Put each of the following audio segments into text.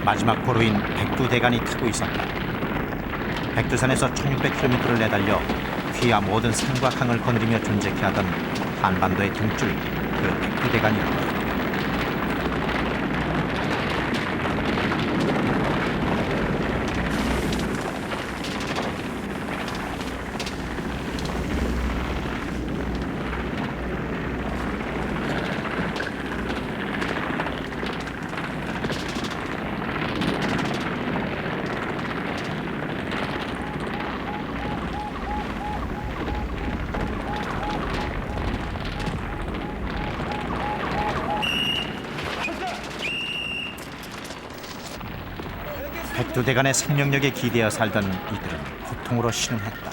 마지막 보루인 백두대간이 타고 있었다. 백두산에서 1600km를 내달려 귀와 모든 산과 강을 거느리며 존재케 하던 한반도의 등줄, 그 백두대간이었다. 백두대간의 생명력에 기대어 살던 이들은 고통으로 신음했다.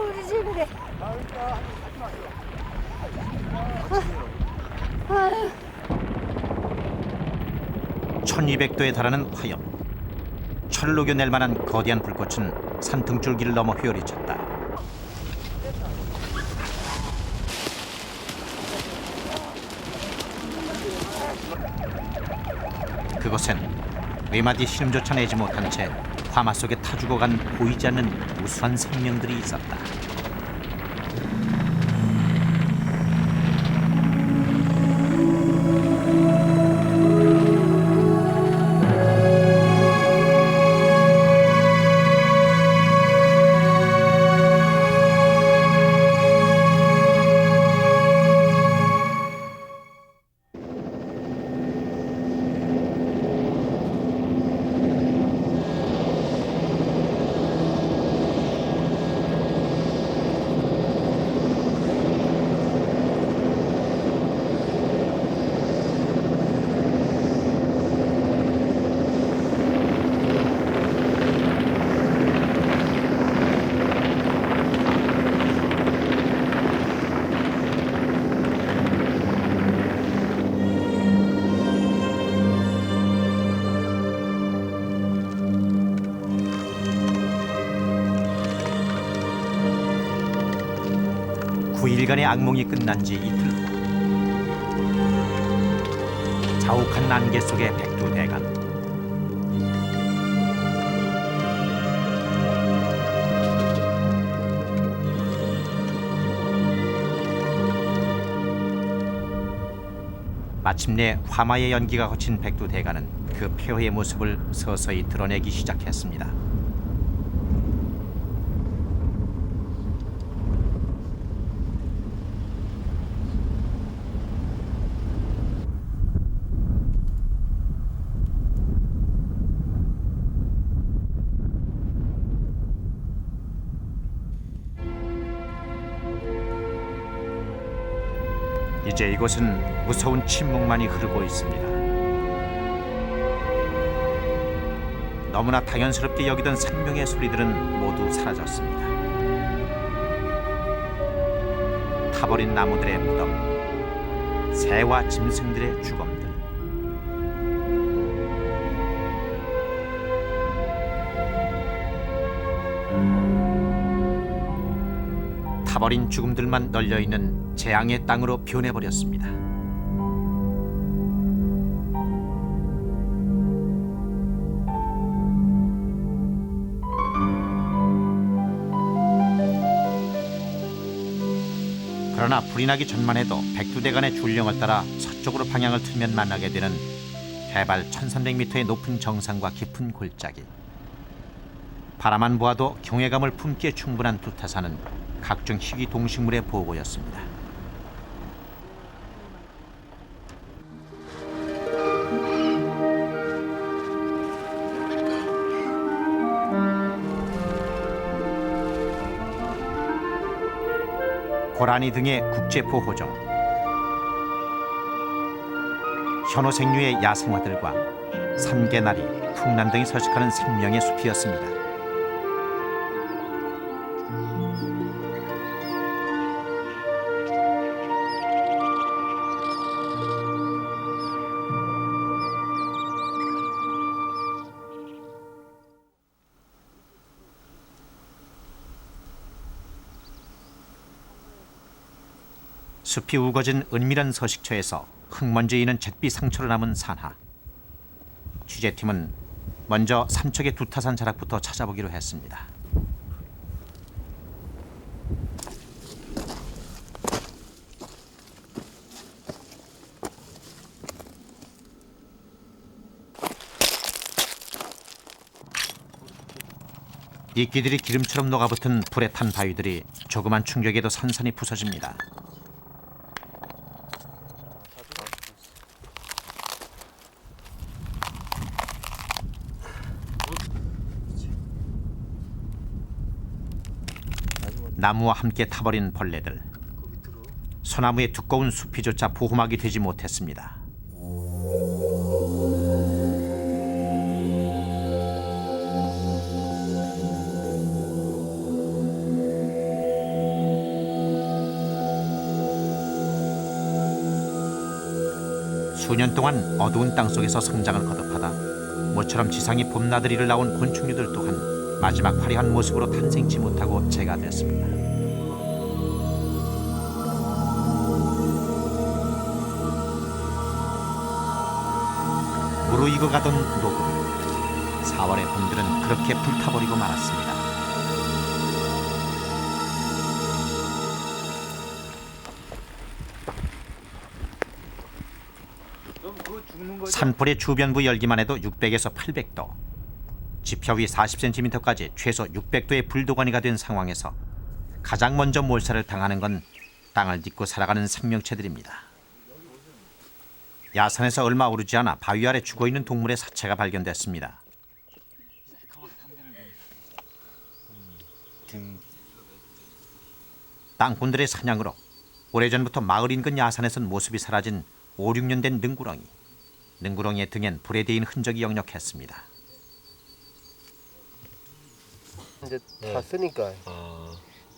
우리 집에. 1200도에 달하는 화염. 철을 녹여낼 만한 거대한 불꽃은 산 등줄기를 넘어 휘어리쳤다. 그곳엔 외마디 신음조차 내지 못한 채 화마 속에 타 죽어간 보이지 않는 우수한 생명들이 있었다. 일간의 악몽이 끝난 지 이틀 후 자욱한 안개 속의 백두대간. 마침내 화마의 연기가 거친 백두대간은 그 폐허의 모습을 서서히 드러내기 시작했습니다. 이제 이곳은 무서운 침묵만이 흐르고 있습니다. 너무나 당연스럽게 여기던 생명의 소리들은 모두 사라졌습니다. 타버린 나무들의 무덤, 새와 짐승들의 죽음들. 타버린 죽음들만 널려있는 재앙의 땅으로 변해버렸습니다. 그러나 불이 나기 전만 해도 백두대간의 줄령을 따라 서쪽으로 방향을 틀면 만나게 되는 해발 1300m의 높은 정상과 깊은 골짜기. 바라만 보아도 경외감을 품기에 충분한 두타산은 각종 희귀 동식물의 보고였습니다. 고라니 등의 국제보호종, 현호생류의 야생화들과 삼계나리, 풍란 등이 서식하는 생명의 숲이었습니다. 숲이 우거진 은밀한 서식처에서 흙먼지에 있는 잿빛 상처로 남은 산하. 취재팀은 먼저 삼척의 두타산 자락부터 찾아보기로 했습니다. 이끼들이 기름처럼 녹아붙은 불에 탄 바위들이 조그만 충격에도 산산이 부서집니다. 나무와 함께 타버린 벌레들. 소나무의 두꺼운 숲이조차 보호막이 되지 못했습니다. 수년 동안 어두운 땅속에서 성장을 거듭하다 모처럼 지상의 봄나들이를 나온 곤충류들 또한 마지막 화려한 모습으로 탄생치 못하고 재가 됐습니다. 무르익어 가던 녹음. 4월의 봄들은 그렇게 불타버리고 말았습니다. 산불의 주변부 열기만 해도 600에서 800도. 지표 위 40cm까지 최소 600도의 불도가니가 된 상황에서 가장 먼저 몰살을 당하는 건 땅을 딛고 살아가는 생명체들입니다. 야산에서 얼마 오르지 않아 바위 아래 죽어있는 동물의 사체가 발견됐습니다. 땅꾼들의 사냥으로 오래전부터 마을 인근 야산에선 모습이 사라진 5, 6년 된 능구렁이. 능구렁이의 등엔 불에 데인 흔적이 역력했습니다. 이제 다 쓰니까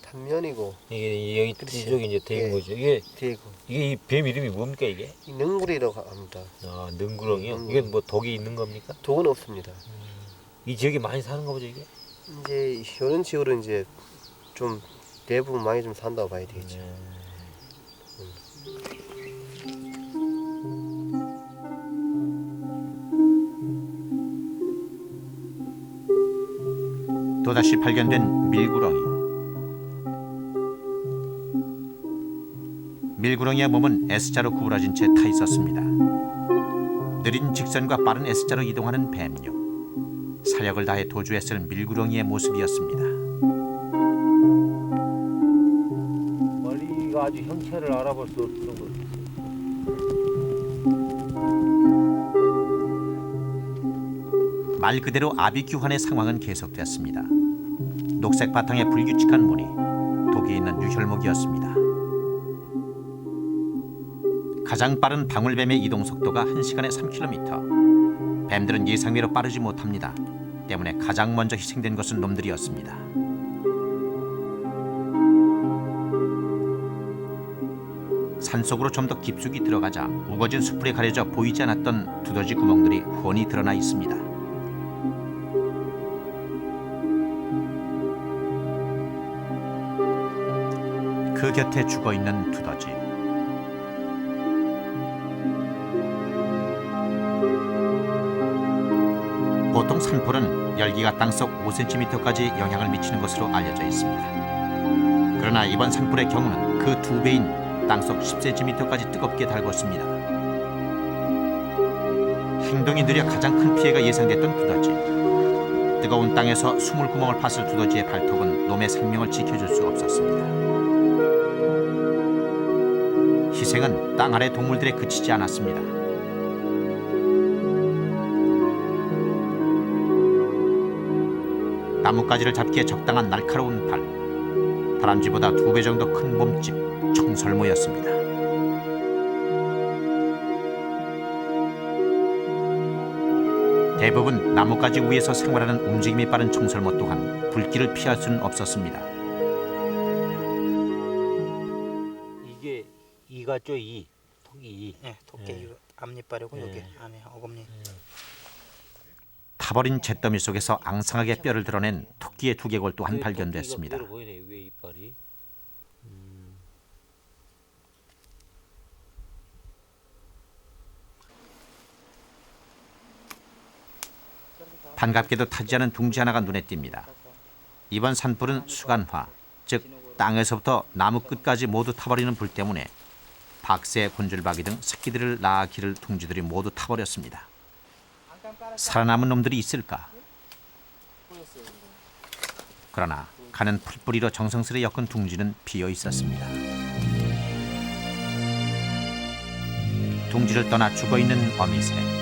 단면이고 이게 여기 이쪽이 이제 대인 거죠. 이게 되고 이 뱀 이름이 뭡니까 이게? 이 능구리라고 합니다. 아 능구렁이요. 이게 뭐 독이 있는 겁니까? 독은 없습니다. 이 지역에 많이 사는가 보죠 이게? 이제 이런 지역으로 이제 좀 대부분 많이 좀 산다고 봐야 되겠죠. 또다시 발견된 밀구렁이. 밀구렁이의 몸은 S자로 구부러진 채 타 있었습니다. 느린 직선과 빠른 S자로 이동하는 뱀류. 사력을 다해 도주했을 밀구렁이의 모습이었습니다. 멀리가 아주 형체를 알아볼 수 없는 것. 말 그대로 아비규환의 상황은 계속됐습니다. 녹색 바탕에 불규칙한 무늬, 독이 있는 유혈목이었습니다. 가장 빠른 방울뱀의 이동 속도가 1시간에 3km. 뱀들은 예상외로 빠르지 못합니다. 때문에 가장 먼저 희생된 것은 놈들이었습니다. 산속으로 좀 더 깊숙이 들어가자 우거진 숲불에 가려져 보이지 않았던 두더지 구멍들이 훤히 드러나 있습니다. 그 곁에 죽어있는 두더지. 보통 산불은 열기가 땅속 5cm까지 영향을 미치는 것으로 알려져 있습니다. 그러나 이번 산불의 경우는 그 2배인 땅속 10cm까지 뜨겁게 달궜습니다. 행동이 느려 가장 큰 피해가 예상됐던 두더지. 뜨거운 땅에서 수물구멍을 팠을 두더지의 발톱은 놈의 생명을 지켜줄 수 없었습니다. 희생은 땅 아래 동물들에 그치지 않았습니다. 나뭇가지를 잡기에 적당한 날카로운 발, 다람쥐보다 2배 정도 큰 몸집, 청설모였습니다. 대부분 나뭇가지 위에서 생활하는 움직임이 빠른 청설모 또한 불길을 피할 수는 없었습니다. 이게 이 같죠? 이 토끼 이. 예, 토끼 예. 이거 앞니빨이고 예. 여기 안에 어금니. 타버린 잿더미 속에서 앙상하게 뼈를 드러낸 토끼의 두개골 또한 발견됐습니다. 토끼가 그대로 보이네, 위에 이빨이. 반갑게도 타지 않은 둥지 하나가 눈에 띕니다. 이번 산불은 수간화, 즉 땅에서부터 나무 끝까지 모두 타버리는 불 때문에 박새, 곤줄박이 등 새끼들을 낳아 기를 둥지들이 모두 타버렸습니다. 살아남은 놈들이 있을까? 그러나 가는 풀뿌리로 정성스레 엮은 둥지는 비어 있었습니다. 둥지를 떠나 죽어있는 어미새.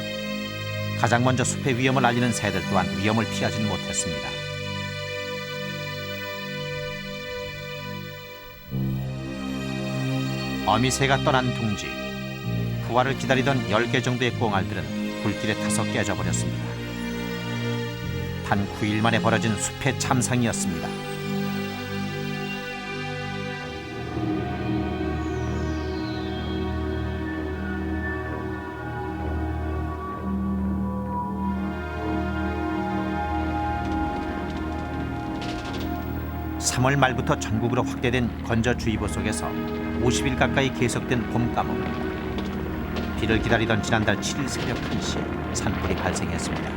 가장 먼저 숲의 위험을 알리는 새들 또한 위험을 피하진 못했습니다. 어미새가 떠난 둥지. 부활을 기다리던 10개 정도의 꽁알들은 불길에 타서 깨져버렸습니다. 단 9일 만에 벌어진 숲의 참상이었습니다. (3월) 말부터 전국으로 확대된 건조주의보 속에서 50일 가까이 계속된 봄 가뭄. 비를 기다리던 지난달 7일 새벽 1시 산불이 발생했습니다.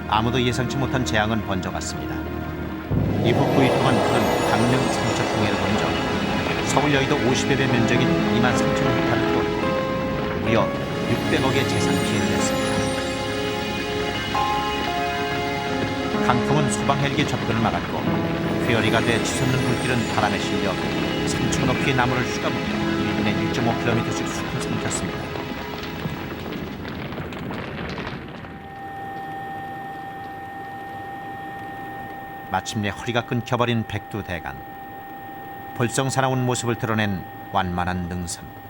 아무도 예상치 못한 재앙은 번져갔습니다. 이후 9일 동안 불은 강릉 삼척 동해를 번져 서울 여의도 50여 배 면적인 2만 3천 헥타를 뚫었고 무려 600억의 재산 피해를 냈습니다. 강풍은 소방 헬기 접근을 막았고 회오리가 돼 치솟는 불길은 바람에 실려 3층 높이의 나무를 휘가부며 1분에 1.5km씩 숲을 삼켰습니다. 마침내 허리가 끊겨버린 백두대간. 볼썽사나운 모습을 드러낸 완만한 능선.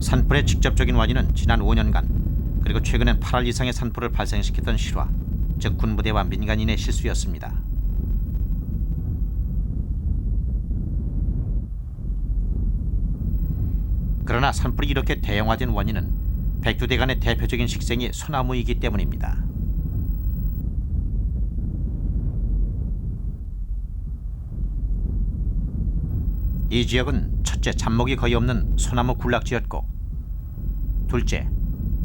산불의 직접적인 원인은 지난 5년간 그리고 최근엔 8월 이상의 산불을 발생시켰던 실화, 즉 군부대와 민간인의 실수였습니다. 그러나 산불이 이렇게 대형화된 원인은 백두대간의 대표적인 식생이 소나무이기 때문입니다. 이 지역은 첫째, 잡목이 거의 없는 소나무 군락지였고, 둘째,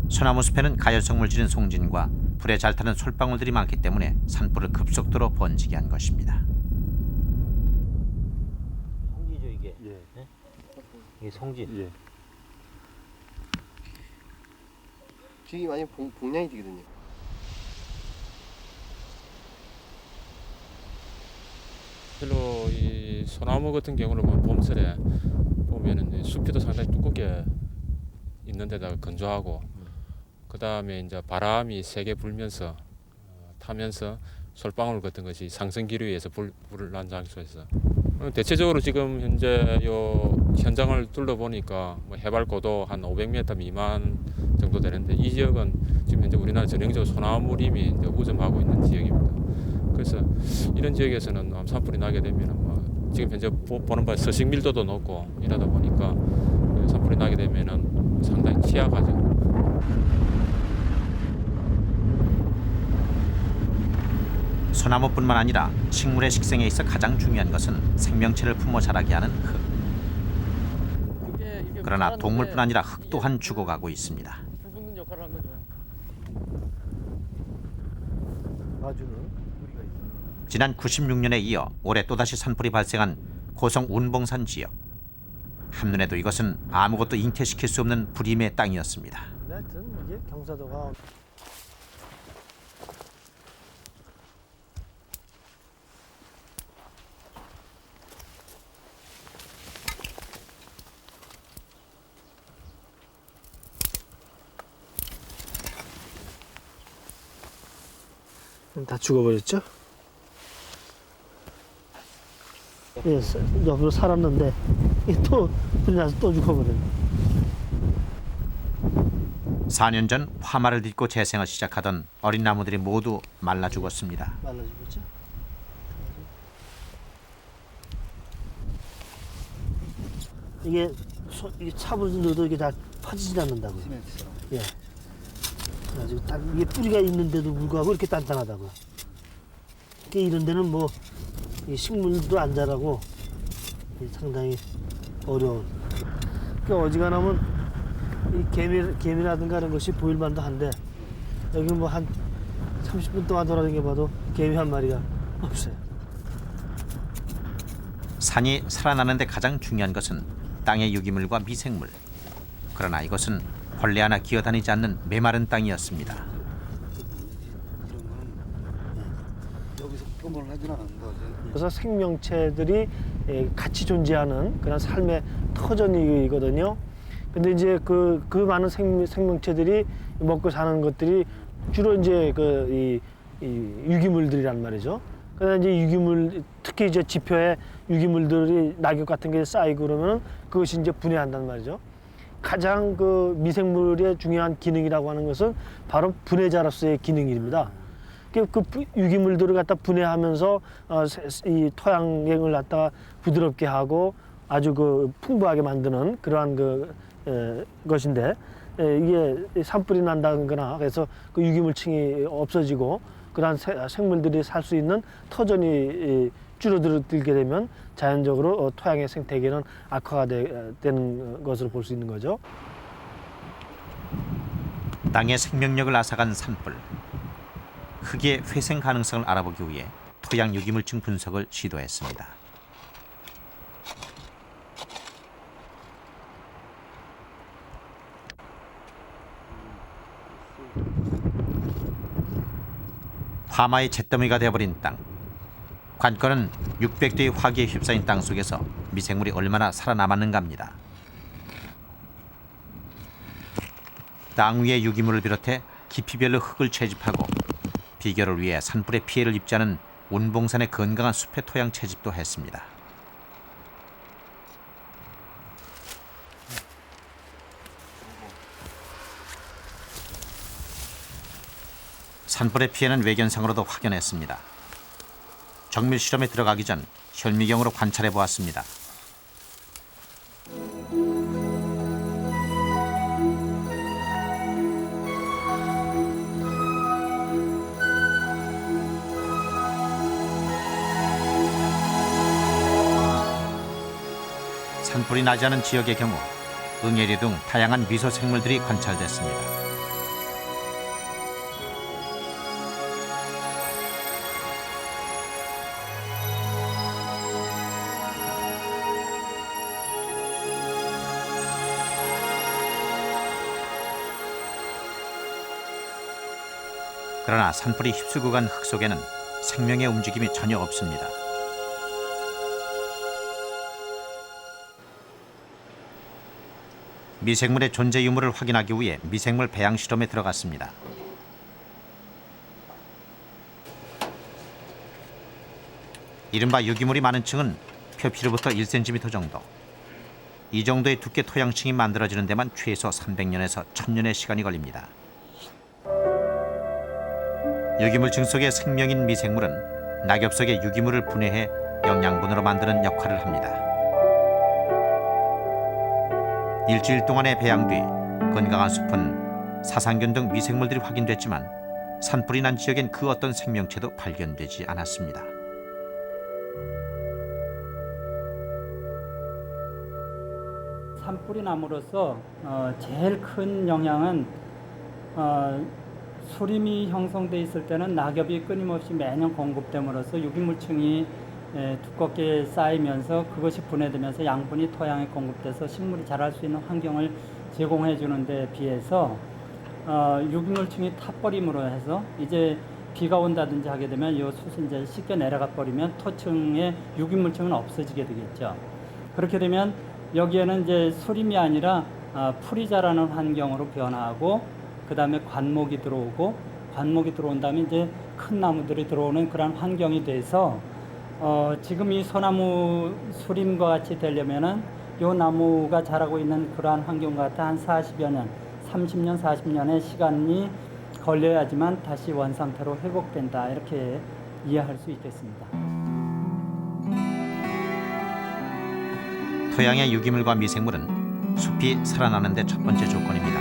소나무 숲에는 가연성 물질인 송진과 불에 잘 타는 솔방울들이 많기 때문에 산불을 급속도로 번지게 한 것입니다. 송지죠 이게. 예. 예? 이게 송진. 예. 지금 많이 봉량이 되거든요. 별로 이 소나무 같은 경우는 뭐 봄철에 보면은 숲이도 상당히 두껍게 있는데다가 건조하고, 그 다음에 이제 바람이 세게 불면서 타면서 솔방울 같은 것이 상승 기류에서 불을 난 장소에서 대체적으로 지금 현재 요 현장을 둘러보니까 뭐 해발 고도 한 500m 미만 정도 되는데, 이 지역은 지금 현재 우리나라 전형적으로 소나무림이 이제 우점하고 있는 지역입니다. 그래서 이런 지역에서는 산불이 나게 되면 뭐 지금 현재 보는 바에 서식 밀도도 높고 이러다 보니까 산불이 나게 되면은 상당히 취약하죠. 소나무뿐만 아니라 식물의 식생에 있어 가장 중요한 것은 생명체를 품어 자라게 하는 흙. 그러나 동물뿐 아니라 흙 또한 죽어가고 있습니다. 불 붙는 역할을 한 거죠. 봐주는 우리가 있어요. 지난 96년에 이어 올해 또다시 산불이 발생한 고성 운봉산 지역. 한눈에도 이것은 아무것도 잉태시킬 수 없는 불임의 땅이었습니다. 하여튼 이게 경사도가 다 죽어버렸죠. 예, 옆으로 살았는데 또 불이 나서 또 죽어버렸네. 4년 전 화마를 딛고 재생을 시작하던 어린 나무들이 모두 말라 죽었습니다. 말라 죽었죠. 이게 차불 넣어도 이게 다 퍼지지 않는다고요. 예. 그래가지고 이게 뿌리가 있는데도 불구하고 이렇게 단단하다고요. 이런 데는 뭐 이 식물도 안 자라고 상당히 어려운. 어지간하면 이 개미라든가 이런 것이 보일만도 한데 여기 뭐 한 30분 동안 돌아다녀봐도 개미 한 마리가 없어요. 산이 살아나는 데 가장 중요한 것은 땅의 유기물과 미생물. 그러나 이것은 벌레 하나 기어다니지 않는 메마른 땅이었습니다. 여기서 표본을 하지는 않는 거지. 그래서 생명체들이 같이 존재하는 그런 삶의 터전이거든요. 근데 이제 그 많은 생명체들이 먹고 사는 것들이 주로 이제 이 유기물들이란 말이죠. 그래서 이제 유기물, 특히 이제 지표에 유기물들이 낙엽 같은 게 쌓이고 그러면 그것이 이제 분해한단 말이죠. 가장 그 미생물의 중요한 기능이라고 하는 것은 바로 분해자로서의 기능입니다. 그 유기물들을 갖다 분해하면서 이 토양을 갖다가 부드럽게 하고 아주 그 풍부하게 만드는 그러한 것인데 이게 산불이 난다거나 그래서 그 유기물층이 없어지고 그러한 생물들이 살 수 있는 터전이 줄어들게 되면 자연적으로 토양의 생태계는 악화가 되는 것으로 볼 수 있는 거죠. 땅의 생명력을 앗아간 산불. 흙의 회생 가능성을 알아보기 위해 토양 유기물층 분석을 시도했습니다. 화마의 잿더미가 되어버린 땅. 관건은 600도의 화기에 휩싸인 땅 속에서 미생물이 얼마나 살아남았는가 합니다. 땅 위의 유기물을 비롯해 깊이별로 흙을 채집하고 비결을 위해 산불의 피해를 입지 않은 운봉산의 건강한 숲의 토양 채집도 했습니다. 산불의 피해는 외견상으로도 확연했습니다. 정밀 실험에 들어가기 전 현미경으로 관찰해 보았습니다. 산불이 나지 않은 지역의 경우 응애리 등 다양한 미소 생물들이 관찰됐습니다. 그러나 산불이 휩쓸고 간 흙 속에는 생명의 움직임이 전혀 없습니다. 미생물의 존재 유무를 확인하기 위해 미생물 배양 실험에 들어갔습니다. 이른바 유기물이 많은 층은 표피로부터 1cm 정도. 이 정도의 두께 토양층이 만들어지는 데만 최소 300년에서 1000년의 시간이 걸립니다. 유기물층 속의 생명인 미생물은 낙엽 속의 유기물을 분해해 영양분으로 만드는 역할을 합니다. 일주일 동안의 배양 뒤 건강한 숲은 사상균 등 미생물들이 확인됐지만 산불이 난 지역엔 그 어떤 생명체도 발견되지 않았습니다. 산불이 남으로써 제일 큰 영향은 수림이 형성돼 있을 때는 낙엽이 끊임없이 매년 공급됨으로써 유기물층이 두껍게 쌓이면서 그것이 분해되면서 양분이 토양에 공급돼서 식물이 자랄 수 있는 환경을 제공해 주는 데 비해서 유기물층이 타버림으로 해서 이제 비가 온다든지 하게 되면 이 숯이 이제 씻겨 내려가 버리면 토층의 유기물층은 없어지게 되겠죠. 그렇게 되면 여기에는 이제 수림이 아니라 풀이 자라는 환경으로 변화하고 그 다음에 관목이 들어오고 관목이 들어온다면 이제 큰 나무들이 들어오는 그런 환경이 돼서 지금 이 소나무 수림과 같이 되려면은 이 나무가 자라고 있는 그러한 환경 같아 한 40여 년, 30년, 40년의 시간이 걸려야지만 다시 원상태로 회복된다 이렇게 이해할 수 있겠습니다. 토양의 유기물과 미생물은 숲이 살아나는 데 첫 번째 조건입니다.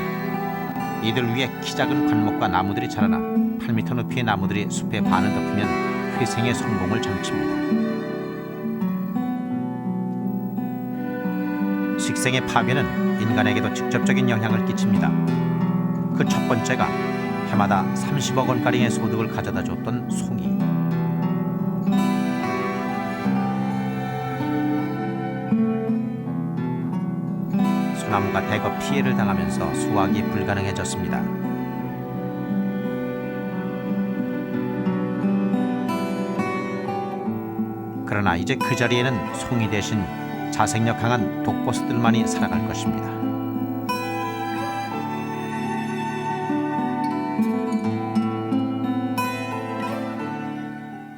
이들 위에 키 작은 관목과 나무들이 자라나 8m 높이의 나무들이 숲의 반을 덮으면 회생의 성공을 점칩니다. 식생의 파괴는 인간에게도 직접적인 영향을 끼칩니다. 그 첫 번째가 해마다 30억 원가량의 소득을 가져다 줬던 송이. 소나무가 대거 피해를 당하면서 수확이 불가능해졌습니다. 그러나 이제 그 자리에는 송이 대신 자생력 강한 독버섯들만이 살아갈 것입니다.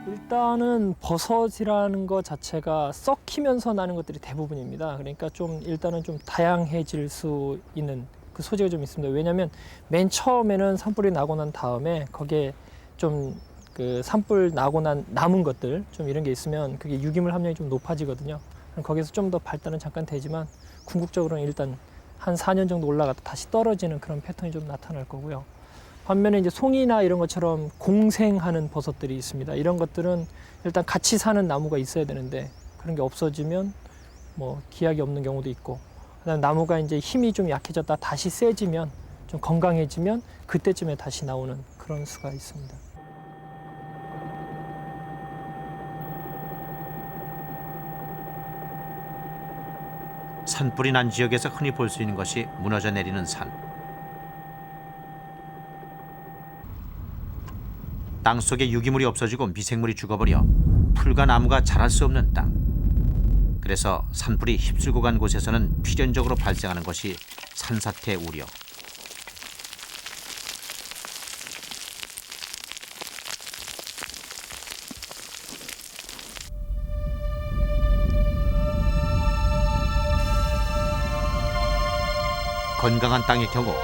일단은 버섯이라는 것 자체가 썩히면서 나는 것들이 대부분입니다. 그러니까 좀 일단은 좀 다양해질 수 있는 그 소지가 좀 있습니다. 왜냐하면 맨 처음에는 산불이 나고 난 다음에 거기에 좀 그 산불 나고 난 남은 것들 좀 이런 게 있으면 그게 유기물 함량이 좀 높아지거든요. 거기서 좀 더 발달은 잠깐 되지만 궁극적으로는 일단 한 4년 정도 올라갔다 다시 떨어지는 그런 패턴이 좀 나타날 거고요. 반면에 이제 송이나 이런 것처럼 공생하는 버섯들이 있습니다. 이런 것들은 일단 같이 사는 나무가 있어야 되는데 그런 게 없어지면 뭐 기약이 없는 경우도 있고, 그다음에 나무가 이제 힘이 좀 약해졌다 다시 세지면 좀 건강해지면 그때쯤에 다시 나오는 그런 수가 있습니다. 산불이 난 지역에서 흔히 볼 수 있는 것이 무너져 내리는 산. 땅 속에 유기물이 없어지고 미생물이 죽어버려 풀과 나무가 자랄 수 없는 땅. 그래서 산불이 휩쓸고 간 곳에서는 필연적으로 발생하는 것이 산사태 우려. 건강한 땅의 경우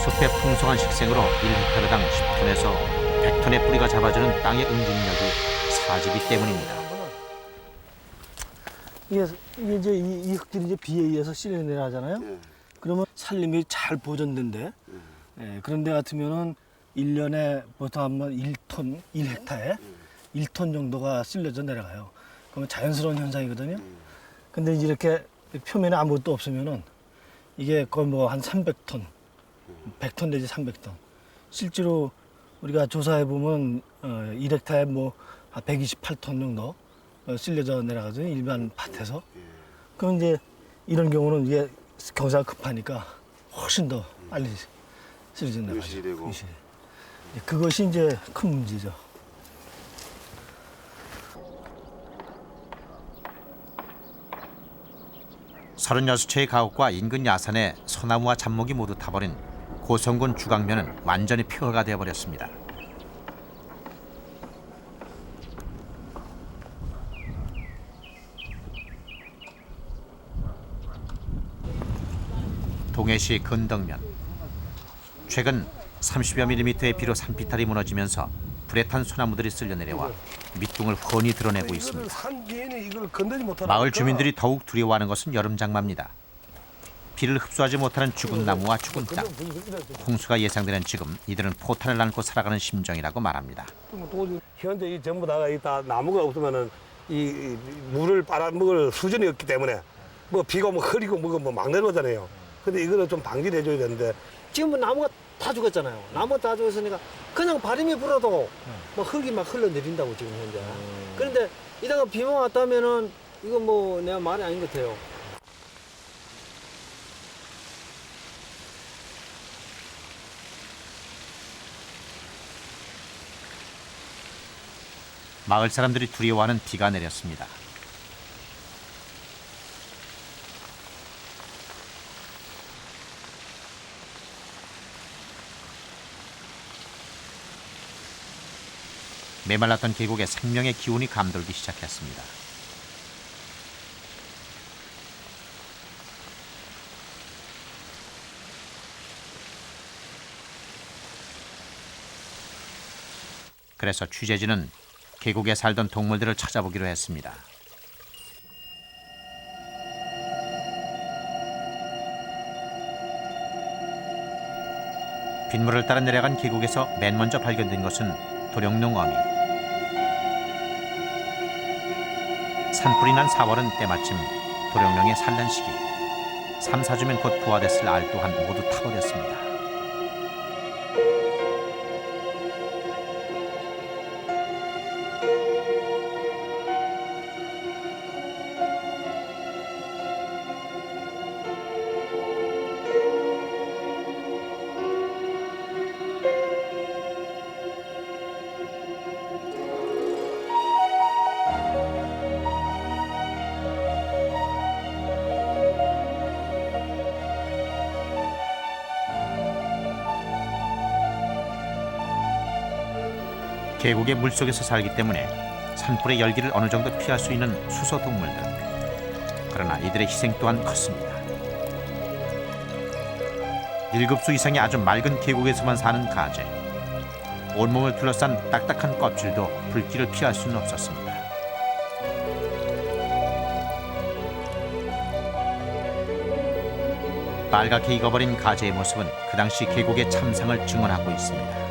숲의 풍성한 식생으로 1헥타르당 10톤에서 100톤의 뿌리가 잡아주는 땅의 응집력이 사지기 때문입니다. 이게 이제 이 흙들이 이제 비에 의해서 쓸려 내려가잖아요. 그러면 산림이 잘 보존된데, 그런 데 같으면은 1년에 보통 한번 1톤, 1헥타에 1톤 정도가 쓸려져 내려가요. 그러면 자연스러운 현상이거든요. 근데 이제 이렇게 표면에 아무것도 없으면은 이게 거의 뭐 한 300톤, 100톤 내지 300톤. 실제로 우리가 조사해 보면 1헥타에 뭐 한 128톤 정도 쓸려져 내려가거든요. 일반 밭에서. 그럼 이제 이런 경우는 이게 경사가 급하니까 훨씬 더 빨리 쓸려져 내려가죠. 그것이 이제 큰 문제죠. 서른여섯 채의 가옥과 인근 야산에 소나무와 잡목이 모두 타버린 고성군 주강면은 완전히 폐허가 되어버렸습니다. 동해시 건덕면. 최근 30여 밀리미터의 비로 산비탈이 무너지면서 불에 탄 소나무들이 쓸려 내려와 밑둥을 훤히 드러내고 있습니다. 마을 주민들이 더욱 두려워하는 것은 여름 장마입니다. 비를 흡수하지 못하는 죽은 나무와 죽은 땅. 홍수가 예상되는 지금 이들은 포탄을 안고 살아가는 심정이라고 말합니다. 현재 이 전부 다가 다 나무가 없으면은 이 물을 빨아먹을 수준이 없기 때문에 뭐 비가 뭐 흐리고 뭐가 뭐 막 내려오잖아요. 근데 이거를 좀 방지를 해줘야 되는데 지금은 나무가 다 죽었잖아요. 나무가 다 죽었으니까 그냥 바람이 불어도 뭐 흙이 막 흘러내린다고 지금 현재. 그런데 이따가 비만 왔다면은 이거 뭐 내가 말이 아닌 것 같아요. 마을 사람들이 두려워하는 비가 내렸습니다. 메말랐던 계곡에 생명의 기운이 감돌기 시작했습니다. 그래서 취재진은 계곡에 살던 동물들을 찾아보기로 했습니다. 빗물을 따라 내려간 계곡에서 맨 먼저 발견된 것은 도룡뇽 어미. 산불이 난 4월은 때마침 도룡뇽의 산란 시기. 3, 4주면 곧 부화됐을 알 또한 모두 타버렸습니다. 계곡의 물속에서 살기 때문에 산불의 열기를 어느 정도 피할 수 있는 수소 동물들. 그러나 이들의 희생 또한 컸습니다. 7수 이상의 아주 맑은 계곡에서만 사는 가재. 온몸을 둘러싼 딱딱한 껍질도 불길을 피할 수는 없었습니다. 빨갛게 익어버린 가재의 모습은 그 당시 계곡의 참상을 증언하고 있습니다.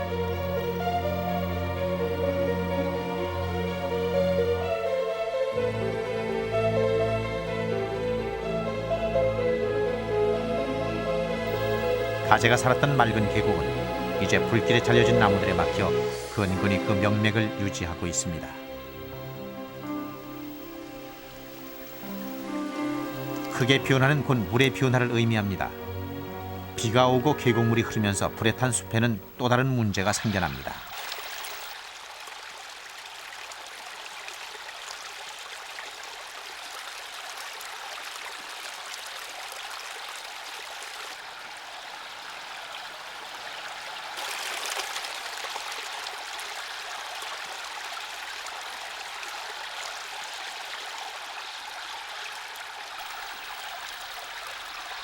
가재가 살았던 맑은 계곡은 이제 불길에 잘려진 나무들에 막혀 근근히 그 명맥을 유지하고 있습니다. 크게 변화는 곧 물의 변화를 의미합니다. 비가 오고 계곡물이 흐르면서 불에 탄 숲에는 또 다른 문제가 생겨납니다.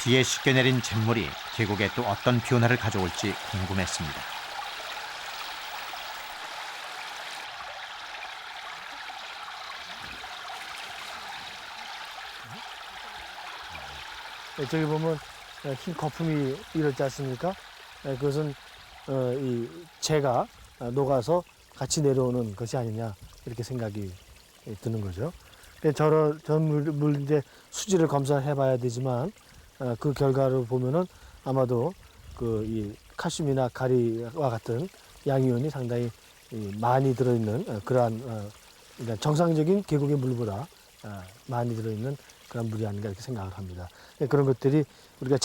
비에 쉽게 내린 잿물이 계곡에 또 어떤 변화를 가져올지 궁금했습니다. 저기 보면 흰 거품이 일었지 않습니까? 그것은 이 재가 녹아서 같이 내려오는 것이 아니냐 이렇게 생각이 드는 거죠. 저런 물 이제 수질을 검사해 봐야 되지만 그 결과를 보면은 아마도 그 이 칼슘이나 가리와 같은 양이온이 상당히 많이 들어있는 그러한 정상적인 계곡의 물보다 많이 들어있는 그런 물이 아닌가 이렇게 생각을 합니다. 그런 것들이 우리가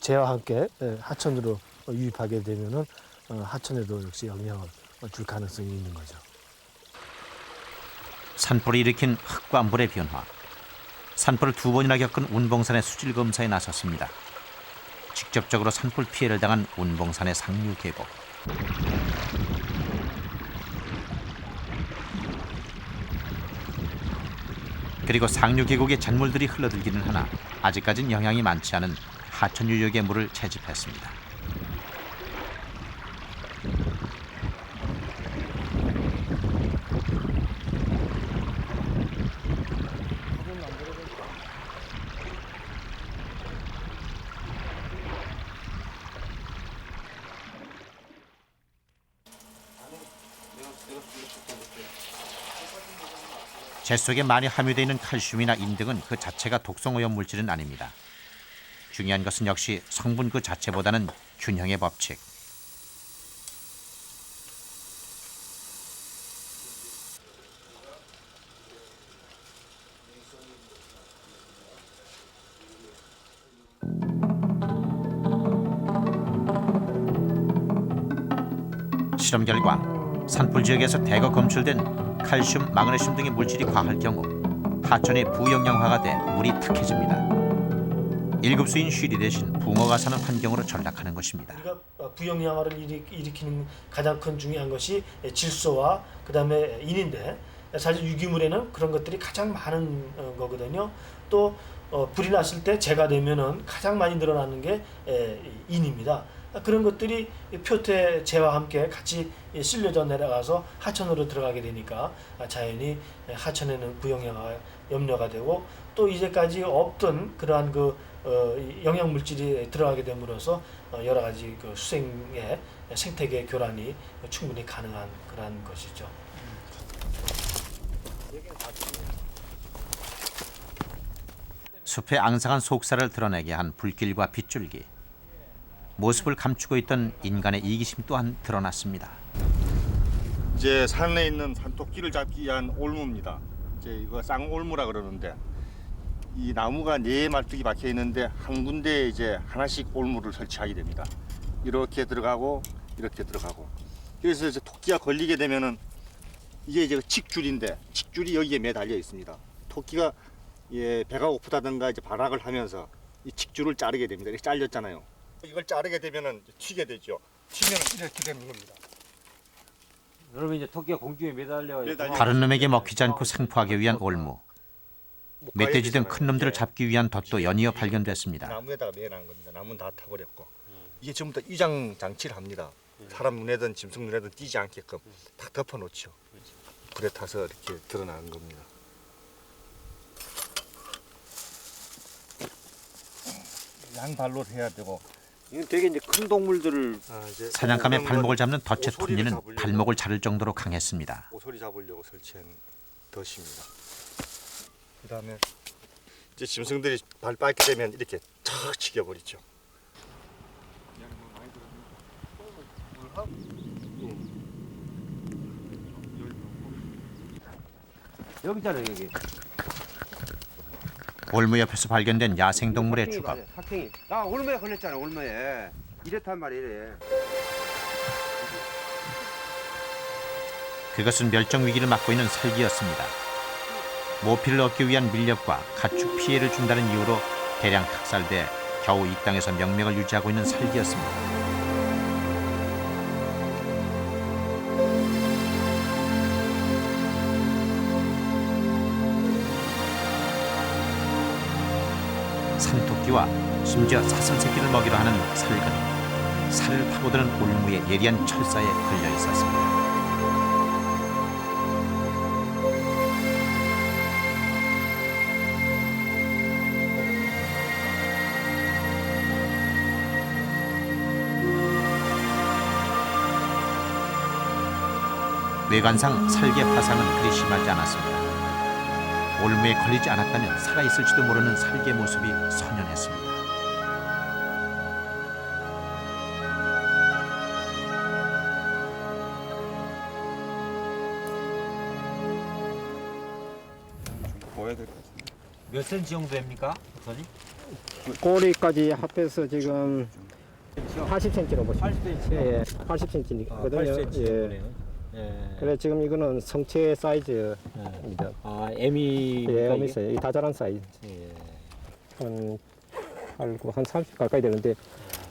재와 함께 하천으로 유입하게 되면은 하천에도 역시 영향을 줄 가능성이 있는 거죠. 산불이 일으킨 흙과 물의 변화. 산불을 2번이나 겪은 운봉산의 수질 검사에 나섰습니다. 직접적으로 산불 피해를 당한 운봉산의 상류 계곡. 그리고 상류 계곡의 잿물들이 흘러들기는 하나 아직까진 영향이 많지 않은 하천 유역의 물을 채집했습니다. 재 속에 많이 함유되어 있는 칼슘이나 인 등은 그 자체가 독성오염 물질은 아닙니다. 중요한 것은 역시 성분 그 자체보다는 균형의 법칙. 실험 결과 산불 지역에서 대거 검출된 칼슘, 마그네슘 등의 물질이 과할 경우 하천의 부영양화가 돼 물이 탁해집니다. 일급수인 쉬리 대신 붕어가 사는 환경으로 전락하는 것입니다. 우리가 부영양화를 일으키는 가장 큰 중요한 것이 질소와 그다음에 인인데 사실 유기물에는 그런 것들이 가장 많은 거거든요. 또 불이 났을 때 재가 되면은 가장 많이 늘어나는 게 인입니다. 그런 것들이 표태 재와 함께 같이 실려져 내려가서 하천으로 들어가게 되니까 자연히 하천에는 부영양화가 염려가 되고 또 이제까지 없던 그러한 그 영양 물질이 들어가게 됨으로써 여러 가지 그 수생의 생태계 교란이 충분히 가능한 그러한 것이죠. 숲의 앙상한 속살을 드러내게 한 불길과 빗줄기. 모습을 감추고 있던 인간의 이기심 또한 드러났습니다. 이제 산에 있는 산토끼를 잡기 위한 올무입니다. 이제 이거 쌍올무라 그러는데 이 나무가 4말뚝이 박혀 있는데 한 군데에 이제 하나씩 올무를 설치하게 됩니다. 이렇게 들어가고 이렇게 들어가고. 그래서 이제 토끼가 걸리게 되면은 이게 이제 칡줄인데 칡줄이 여기에 매달려 있습니다. 토끼가 배가 고프다든가 이제 발악을 하면서 이 칡줄을 자르게 됩니다. 이렇게 잘렸잖아요. 이걸 자르게 되면은 튀게 되죠. 튀면 이렇게 되는 겁니다. 여러분 이제 토끼가 공중에 매달려 다른 놈에게 먹히지 않고 생포하기 위한 올무. 멧돼지 등 큰 놈들을 잡기 위한 덫도 연이어 발견됐습니다. 나무에다가 매놓은 겁니다. 나무는 다 타버렸고 이게 전부 다 위장 장치를 합니다. 사람 눈에든 짐승 눈에든 띄지 않게끔 딱 덮어놓죠. 불에 타서 이렇게 드러나는 겁니다. 양발로 해야 되고 이건 되게 이제 큰 동물들을 사냥감의 발목을 잡는 덫의 톱니는 발목을 자를 정도로 강했습니다. 오소리 잡으려고 설치한 덫입니다. 그다음에 이제 짐승들이 발 밟게 되면 이렇게 탁 치겨버리죠. 여기 있잖아요 여기. 올무 옆에서 발견된 야생동물의 주걱. 학생이 나 올무에 걸렸잖아. 올무에 이랬단 말이야. 이래. 그것은 멸종 위기를 맞고 있는 살기였습니다. 모피를 얻기 위한 밀렵과 가축 피해를 준다는 이유로 대량 학살돼 겨우 이 땅에서 명맥을 유지하고 있는 살기였습니다. 산토끼와 심지어 사슴새끼를 먹이로 하는 살근, 살을 파고드는 올무의 예리한 철사에 걸려 있었습니다. 외관상 살개 화상은 그리 심하지 않았습니다. 올무에 걸리지 않았다면 살아있을지도 모르는 살개 모습이 선연했습니다. 몇 cm 정도 됩니까? 선이? 꼬리까지 합해서 지금 80cm로 보시면 80cm. 예, 80cm거든요. 예. 예. 그래 지금 이거는 성체 사이즈입니다. 아 에미. 예, 어미 있어요. 다 자란 사이즈. 예. 한 30 가까이 되는데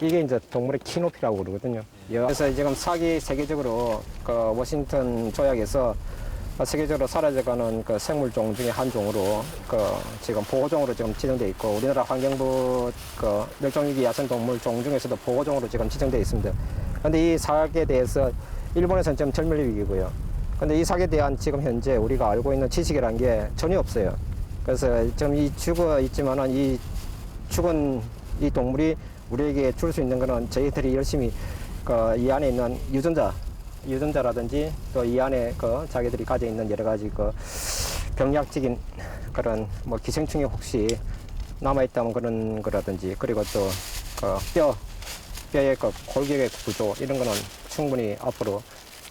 이게 이제 동물의 키높이라고 그러거든요. 그래서 지금 사기 세계적으로 그 워싱턴 조약에서 세계적으로 사라져가는 그 생물종 중에 한 종으로 그 지금 보호종으로 지금 지정돼 있고 우리나라 환경부 그 멸종위기 야생동물 종 중에서도 보호종으로 지금 지정돼 있습니다. 그런데 이 사기에 대해서 일본에서는 지금 절멸 위기고요. 그런데 이 사기에 대한 지금 현재 우리가 알고 있는 지식이란 게 전혀 없어요. 그래서 지금 이 죽어 있지만은 이 죽은 이 동물이 우리에게 줄 수 있는 거는 저희들이 열심히 그 이 안에 있는 유전자라든지 또 이 안에 그 자기들이 가지고 있는 여러 가지 그 병약적인 그런 뭐 기생충이 혹시 남아 있다면 그런 거라든지 그리고 또 그 뼈의 그 골격의 구조 이런 거는 충분히 앞으로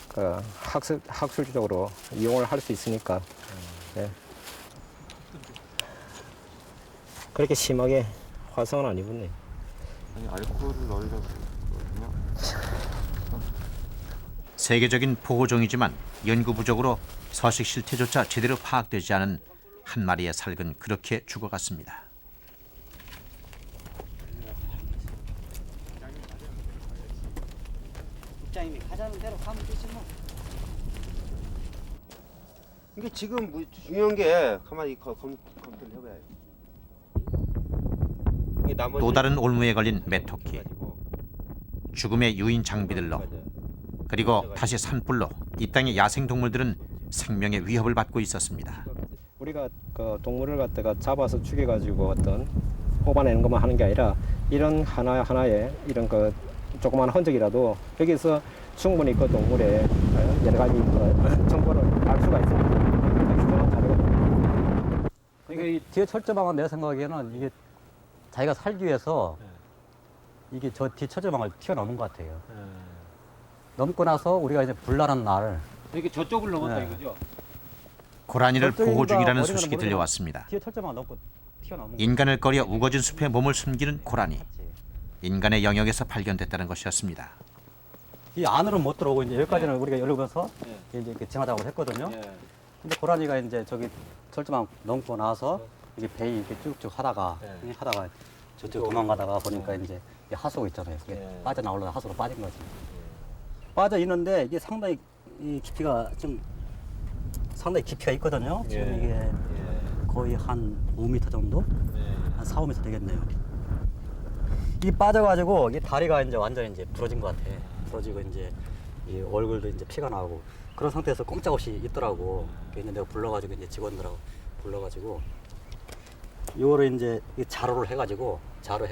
그 학술적으로 이용을 할 수 있으니까 네. 그렇게 심하게 화상은 안 입었네. 아니 알코올을 넣으려고 그랬거든요. 세계적인 보호종이지만 연구 부족으로 서식 실태조차 제대로 파악되지 않은 한 마리의 살근 그렇게 죽어갔습니다. 국장님이 가자는 대로 가면 되지 뭐. 이게 지금 중요한 게 가만히 검토를 해봐요. 이게 나머지 또 다른 올무에 걸린 메토키. 죽음의 유인 장비들로 그리고 다시 산불로 이 땅의 야생 동물들은 생명의 위협을 받고 있었습니다. 우리가 그 동물을 갖다가 잡아서 죽여가지고 어떤 뽑아내는 것만 하는 게 아니라 이런 하나하나의 이런 그 조그마한 흔적이라도 여기서 충분히 그 동물의 여러 가지 정보를 알 수가 있습니다. 규정한 자료가. 이게 이 뒤에 철조망은 내 생각에는 이게 자기가 살기 위해서 이게 저 뒤 철조망을 튀어넘은 것 같아요. 넘고 나서 우리가 이제 불나는 날 이게 저쪽을 넘었다 이거죠? 고라니를 보호 중이라는 어디가 소식이 모르겠나. 들려왔습니다. 뒤에 철조망 넘고 튀어넘은 인간을 꺼려 우거진 숲에 몸을 숨기는 고라니. 인간의 영역에서 발견됐다는 것이었습니다. 이 안으로 못 들어오고 이제 여기까지는 우리가 열리면서 이제 이렇게 지나자고 했거든요. 근데 고라니가 이제 저기 철조망 넘고 나서 이게 배이 이렇게 쭉쭉 하다가 저쪽 도망가다가 보니까 이제 이 하수구 있잖아요. 그게 빠져나오려다 하수로 빠진 거지. 빠져 있는데 이게 상당히 이 깊이가 좀 상당히 깊이가 있거든요. 지금 이게 거의 한 5m 정도? 한 4, 5m 되겠네요. 이 빠져가지고 이 다리가 이제 완전히 이제 부러진 것 같아. 부러지고 이제 이 얼굴도 이제 피가 나고 그런 상태에서 꼼짝없이 있더라고. 그래서 내가 불러가지고 이제 직원들하고 불러가지고 요거를 이제 자루를 해가지고 자루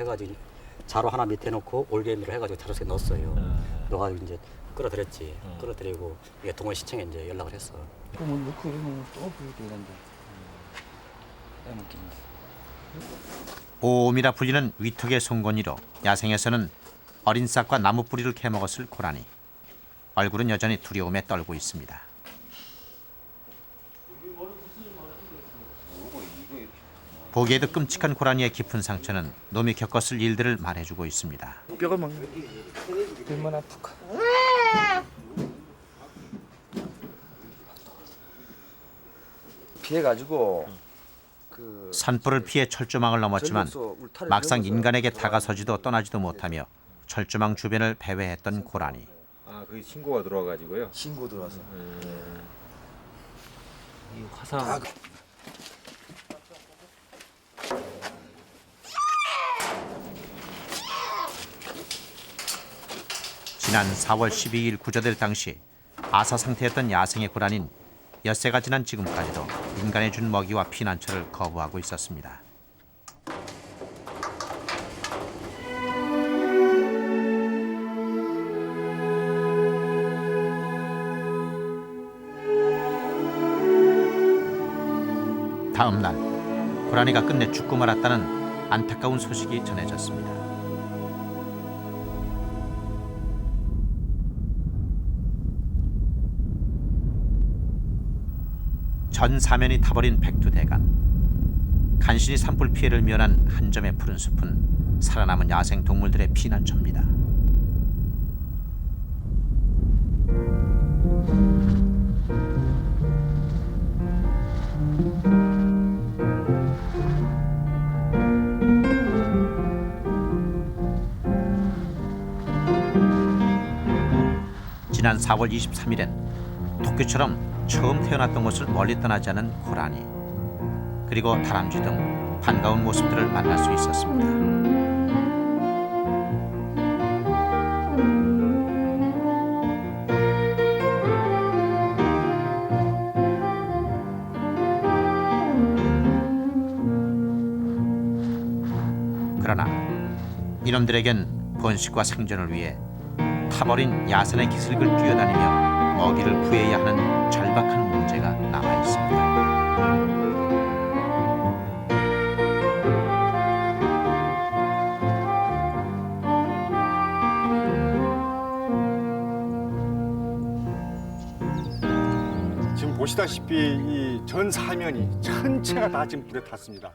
하나 밑에 놓고 올개미로 해가지고 자루 속에 넣었어요. 넣어가지고 이제 끌어들였지. 끌어들이고 이게 동원시청에 이제 연락을 했어. 그러면 넣고 이러면 또 되는데. 빼먹긴. 오옴이라 불리는 위턱의 송곳니로 야생에서는 어린 싹과 나무 뿌리를 캐먹었을 고라니. 얼굴은 여전히 두려움에 떨고 있습니다. 보기에도 끔찍한 고라니의 깊은 상처는 놈이 겪었을 일들을 말해주고 있습니다. 뼈가 막 얼마나 아플까. 피해가지고 산불을 피해 철조망을 넘었지만 막상 인간에게 다가서지도 떠나지도 못하며 철조망 주변을 배회했던 고라니. 아, 그게 신고가 들어와가지고요? 신고 들어와서. 이 화상. 지난 4월 12일 구조될 당시 아사 상태였던 야생의 고라니는 엿새가 지난 지금까지도 인간의 준 먹이와 피난처를 거부하고 있었습니다. 다음 날 고라니가 끝내 죽고 말았다는 안타까운 소식이 전해졌습니다. 전 사면이 타버린 백두대간. 간신히 산불 피해를 면한 한 점의 푸른 숲은 살아남은 야생 동물들의 피난처입니다. 지난 4월 23일엔 도쿄처럼 처음 태어났던 곳을 멀리 떠나지 않은 고라니, 그리고 다람쥐 등 반가운 모습들을 만날 수 있었습니다. 그러나 이놈들에겐 번식과 생존을 위해 타버린 야산의 기슭을 뛰어다니며 먹이를 구해야 하는 절박한 문제가 남아 있습니다. 지금 보시다시피 이 전 사면이 전체가 다 지금 불에 탔습니다.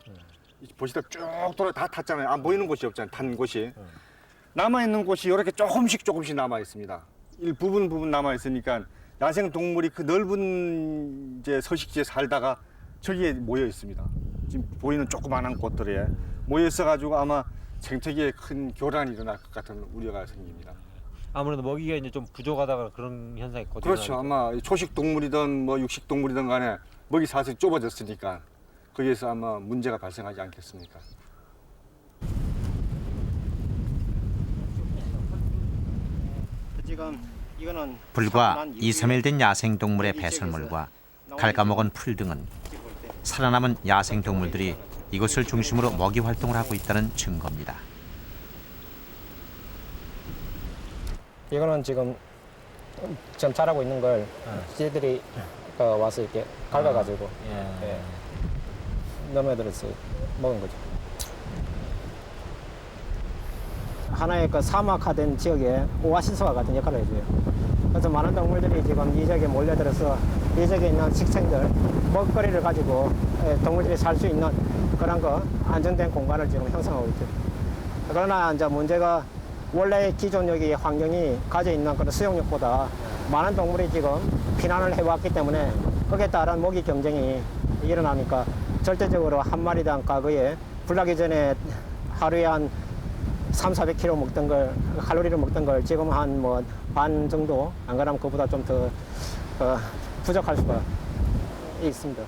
보시다 쭉 돌아 다 탔잖아요. 안 보이는 곳이 없잖아요. 탄 곳이. 남아 있는 곳이 이렇게 조금씩 남아 있습니다. 부분 남아 있으니까 야생 동물이 그 넓은 이제 서식지에 살다가 저기에 모여 있습니다. 지금 보이는 조그마한 꽃들에 모여 있어 가지고 아마 생태계에 큰 교란이 일어날 것 같은 우려가 생깁니다. 아무래도 먹이가 이제 좀 부족하다가 그런 현상이 거듭나니까. 그렇죠. 아마 초식 동물이든 뭐 육식 동물이든 간에 먹이 사슬이 좁아졌으니까 거기에서 아마 문제가 발생하지 않겠습니까? 지금 이거는 불과 2, 3일 된 야생동물의 배설물과 갉아먹은 풀 등은 살아남은 야생동물들이 이곳을 중심으로 먹이 활동을 하고 있다는 증거입니다. 이거는 지금 자라고 있는 걸 쥐들이 와서 이렇게 갉아가지고 넘어들어서 먹은 거죠. 하나의 그 사막화된 지역에 오아시스와 같은 역할을 해줘요. 그래서 많은 동물들이 지금 이 지역에 몰려들어서 이 지역에 있는 식생들, 먹거리를 가지고 동물들이 살 수 있는 그런 거 안정된 공간을 지금 형성하고 있죠. 그러나 이제 문제가 원래 기존 여기 환경이 가져 있는 그런 수용력보다 많은 동물이 지금 피난을 해왔기 때문에 거기에 따른 먹이 경쟁이 일어나니까 절대적으로 한 마리당 과거에 불나기 전에 하루에 한 300~400kg 먹던 걸, 칼로리를 먹던 걸 지금 한 뭐 반 정도, 안 그러면 그보다 좀 더 부족할 수가 있습니다.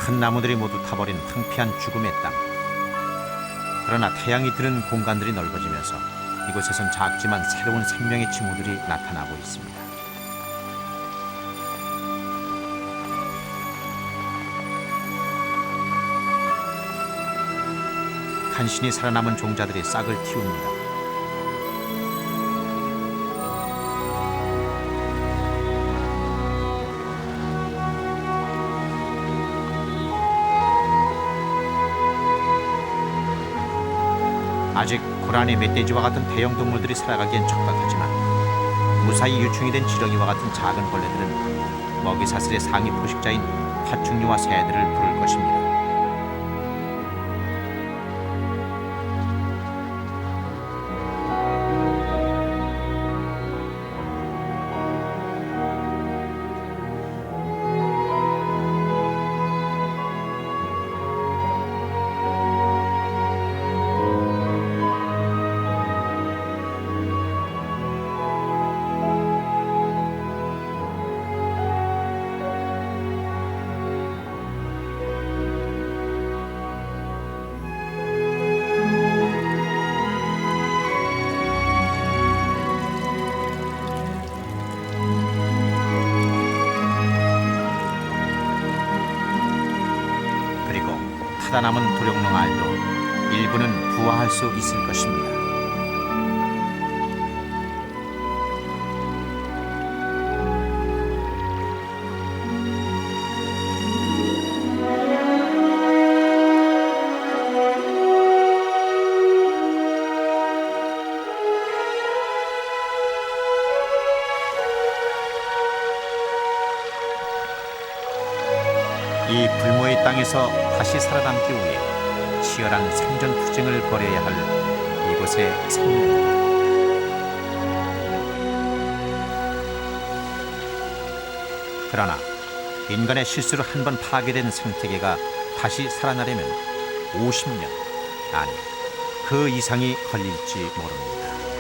큰 나무들이 모두 타버린 황폐한 죽음의 땅. 그러나 태양이 드는 공간들이 넓어지면서 이곳에선 작지만 새로운 생명의 징후들이 나타나고 있습니다. 간신히 살아남은 종자들이 싹을 틔웁니다. 아직 고라니, 멧돼지와 같은 대형 동물들이 살아가기엔 척박하지만 무사히 유충이 된 지렁이와 같은 작은 벌레들은 먹이 사슬의 상위 포식자인 파충류와 새들을 부를 것입니다. 타다 남은 도룡넴 알도 일부는 부화할 수 있을 것입니다. 이 불모의 땅에서 다시 살아남기 위해 치열한 생존 투쟁을 벌여야 할 이곳의 생명입니다. 그러나 인간의 실수로 한 번 파괴된 생태계가 다시 살아나려면 50년, 아니 그 이상이 걸릴지 모릅니다.